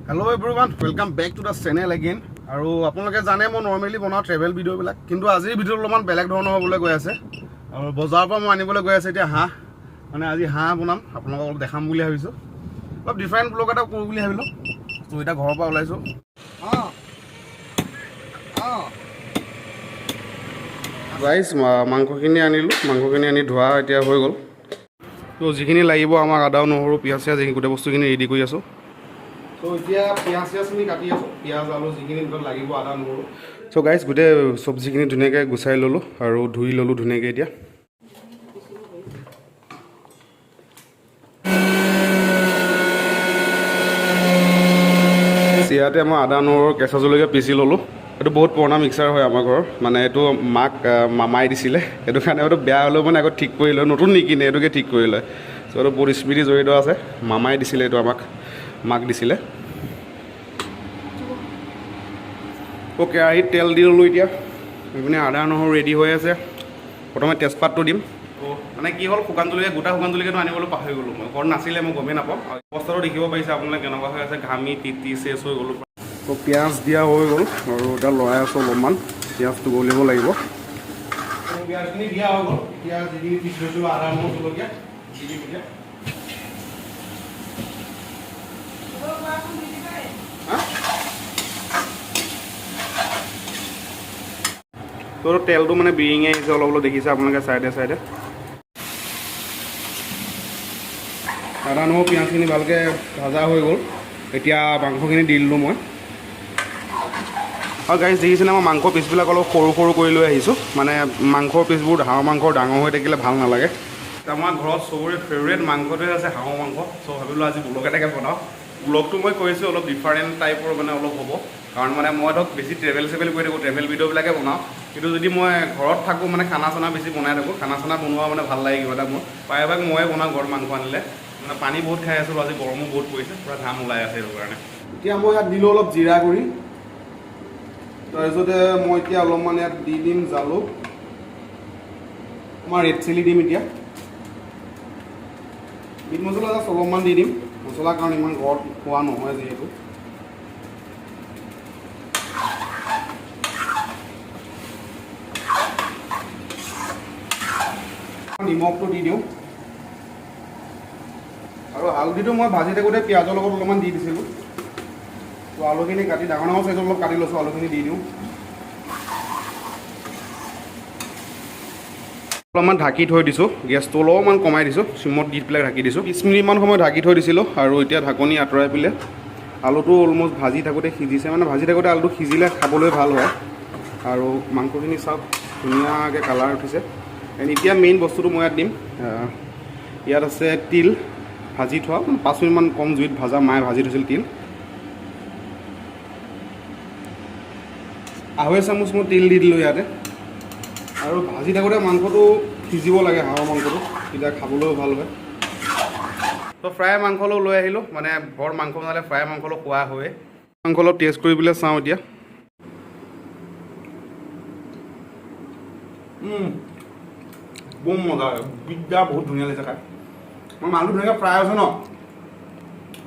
Hello everyone, welcome back to the channel again. আৰু আপোনালোকে জানে মই নৰমালি বনাও ট্ৰেভেল ভিডিও বিলাক, কিন্তু আজিৰ ভিডিওটো অলপমান বেলেগ ধৰণৰ হ'বলৈ গৈ আছে। আৰু বজাৰৰ পৰা মই আনিবলৈ গৈ আছে এতিয়া হাঁহ, মানে আজি হাঁহ বনাম, আপোনালোকক অলপ দেখাম বুলি ভাবিছো। অলপ ডিফাৰেণ্ট ব্লগ এটা কৰোঁ বুলি ভাবিলো। তো এটা ঘৰৰ পৰা ওলাইছো। গাইস মাংসখিনি আনিলো, মাংসখিনি আনি ধোৱা এতিয়া হৈ গ'ল। তো যিখিনি লাগিব আমাক আদা নহৰু পিঁয়াজ চিয়াজ এই গোটেই বস্তুখিনি ৰেডি কৰি আছো। তো এতিয়া পিঁয়াজ চিয়াজখিনি কাটি আছোঁ, পিঁয়াজ আলু যিখিনি লাগিব আদা নহৰু। চ' গাইজ গোটেই চব্জিখিনি ধুনীয়াকৈ গুচাই ল'লোঁ আৰু ধুই ল'লোঁ ধুনীয়াকৈ এতিয়া। ইয়াতে মই আদা নহৰু কেঁচা জলকীয়া পিচি ল'লোঁ। এইটো বহুত পুৰণা মিক্সাৰ হয় আমাৰ ঘৰৰ, মানে এইটো মাক মামাই দিছিলে, সেইটো কাৰণে এইটো বেয়া হ'লেও মানে আগত ঠিক কৰি লয়, নতুন নিকিনে এইটোকে ঠিক কৰি লয়। চ' এইটো বহুত স্মৃতি জড়িত আছে, মামাই দিছিলে এইটো মাক দিছিলে। কেৰাহীত তেল দি ল'লোঁ এতিয়া, এইপিনে আদা নহৰু ৰেডি হৈ আছে। প্ৰথমে তেজপাতটো দিম। মানে কি হ'ল শুকান জলকীয়া গোটা শুকান জলকীয়াটো আনিবলৈ পাহৰি গ'লোঁ, মই ঘৰত নাছিলে, মই গমেই নাপাওঁ। অৱস্থাটো দেখিব পাৰিছে আপোনালোকে কেনেকুৱা হৈ আছে, ঘামি তিতি চেচ হৈ গ'লোঁ। তো পিঁয়াজ দিয়া হৈ গ'ল আৰু এতিয়া লৰাই আছোঁ অলপমান, পিঁয়াজটো গলিব লাগিব। পিঁয়াজখিনি দিয়া হৈ গ'ল, এতিয়া যিখিনি পিছ লৈছোঁ আদা নহৰু জলকীয়া দি দিম এতিয়া। তো তেলটো মানে বিৰিঙি আহিছে অলপ অলপ দেখিছে আপোনালোকে চাইডে চাইডে। আদা নহৰু পিঁয়াজখিনি ভালকৈ ভাজা হৈ গ'ল, এতিয়া মাংসখিনি দি দিলোঁ মই। আৰু গাইজ দেখিছেনে মই মাংস পিচবিলাক অলপ সৰু সৰু কৰি লৈ আহিছোঁ, মানে মাংসৰ পিচবোৰ হাঁহৰ মাংস ডাঙৰ হৈ থাকিলে ভাল নালাগে। আমাৰ ঘৰত চবৰে ফেভৰেট মাংসটোৱে আছে হাঁহৰ মাংস। চ' ভাবিলোঁ আজি ব্লগ এটাকে বনাওঁ। ব্লগটো মই কৰিছোঁ অলপ ডিফাৰেণ্ট টাইপৰ মানে অলপ হ'ব, কাৰণ মানে মই ধৰক বেছি ট্ৰেভেল কৰি থাকোঁ, ট্ৰেভেল ভিডিঅ'বিলাকে বনাওঁ। কিন্তু যদি মই ঘৰত থাকোঁ মানে খানা চানা বেছি বনাই থাকোঁ, খানা চানা বনোৱা মানে ভাল লাগে কিবা এটা মোৰ। প্ৰায়ভাগ ময়ে বনাওঁ ঘৰত মাংস আনিলে, মানে পানী বহুত খাই আছোঁ, আজি গৰমো বহুত পৰিছে, পূৰা ঘাম ওলাই আছে সেইটো কাৰণে। এতিয়া মই ইয়াত দিলোঁ অলপ জিৰা গুড়ি, তাৰপিছতে মই এতিয়া অলপমান ইয়াত দি দিম জালুক, আমাৰ ৰেড চিলি দিম এতিয়া, মিট মছলা জাষ্ট অলপমান দি দিম, মছলা কাৰণ ইমান ঘৰত খোৱা নহয় যিহেতু। নিমখটো দি দিওঁ, আৰু হালধিটো মই ভাজি থাকোঁতে পিঁয়াজৰ লগত অলপমান দি দিছিলোঁ। তো আলুখিনি কাটি ডাঙৰ ডাঙৰ চাইজত অলপ কাটি লৈছোঁ, আলুখিনি দি দিওঁ। অলপমান ঢাকি থৈ দিছোঁ, গেছটো অলপমান কমাই দিছোঁ, চিমত দি পেলাই ঢাকি দিছোঁ। 20 মিনিটমান সময় ঢাকি থৈ দিছিলোঁ, আৰু এতিয়া ঢাকনি আঁতৰাই পেলাই আলুটো অলমষ্ট ভাজি থাকোঁতে সিজিছে, মানে ভাজি থাকোঁতে আলুটো সিজিলে খাবলৈ ভাল হয়। আৰু মাংসখিনি চাওক ধুনীয়াকৈ কালাৰ উঠিছে। এতিয়া মেইন বস্তুটো মই ইয়াত দিম, ইয়াত আছে তিল ভাজি থোৱা, 5 মিনিটমান কম জুইত ভাজা, মায়ে ভাজি থৈছিল তিল। 1/2 চামুচ মই তিল দি দিলোঁ ইয়াতে। আৰু ভাজি থাকোঁতে মাংসটো সিজিব লাগে, হাঁহৰ মাংসটো, তেতিয়া খাবলৈও ভাল হয়। তো ফ্ৰাই মাংস অলপ লৈ আহিলোঁ, মানে বৰ মাংস বনালে ফ্ৰাই মাংস অলপ খোৱা হয়। মাংস অলপ টেষ্ট কৰি পেলাই চাওঁ এতিয়া। বম মজা হয়, বিদ্যা বহুত ধুনীয়া লাগিছে খাই। মই মাংসটো ধুনীয়াকৈ ফ্ৰাই আছে ন,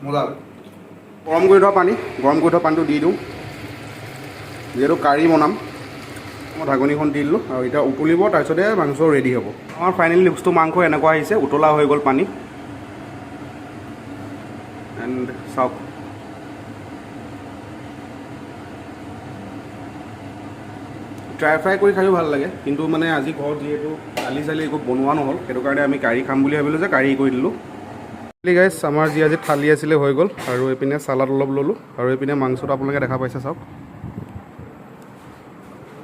মজা হয়। গৰম কৰি থোৱা পানীটো দি দিওঁ, যিহেতু কাৰী বনাম। মই ঢাকনিখন দি দিলোঁ, আৰু এতিয়া উতলিব, তাৰপিছতে মাংস ৰেডি হ'ব। আমাৰ ফাইনেলি লুকচটো মাংস এনেকুৱা আহিছে, উতলা হৈ গ'ল পানী। এণ্ড চাওক, ড্ৰাই ফ্ৰাই কৰি খায়ো ভাল লাগে, কিন্তু মানে আজি ঘৰত যিহেতু দালি চালি একো বনোৱা নহ'ল, সেইটো কাৰণে আমি কাৰী খাম বুলি ভাবিলোঁ যে কাৰী কৰি দিলোঁ। গাইছ আমাৰ যি আজি থালি আছিলে হৈ গ'ল, আৰু এইপিনে চালাড অলপ ল'লোঁ, আৰু এইপিনে মাংসটো আপোনালোকে দেখা পাইছে চাওক।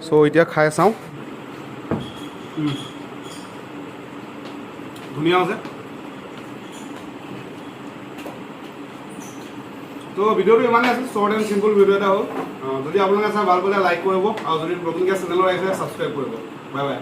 চ' এতিয়া খাই চাওঁ, ধুনীয়া আছে। তো ভিডিঅ'টো ইমানেই আছিল, শ্বৰ্ট এণ্ড চিম্পল ভিডিঅ' এটা হ'ল। যদি আপোনালোকে চাই ভাল পালে লাইক কৰিব, আৰু যদি নতুনকৈ চেনেলত আহিছে ছাবস্ক্ৰাইব কৰিব। Bye bye.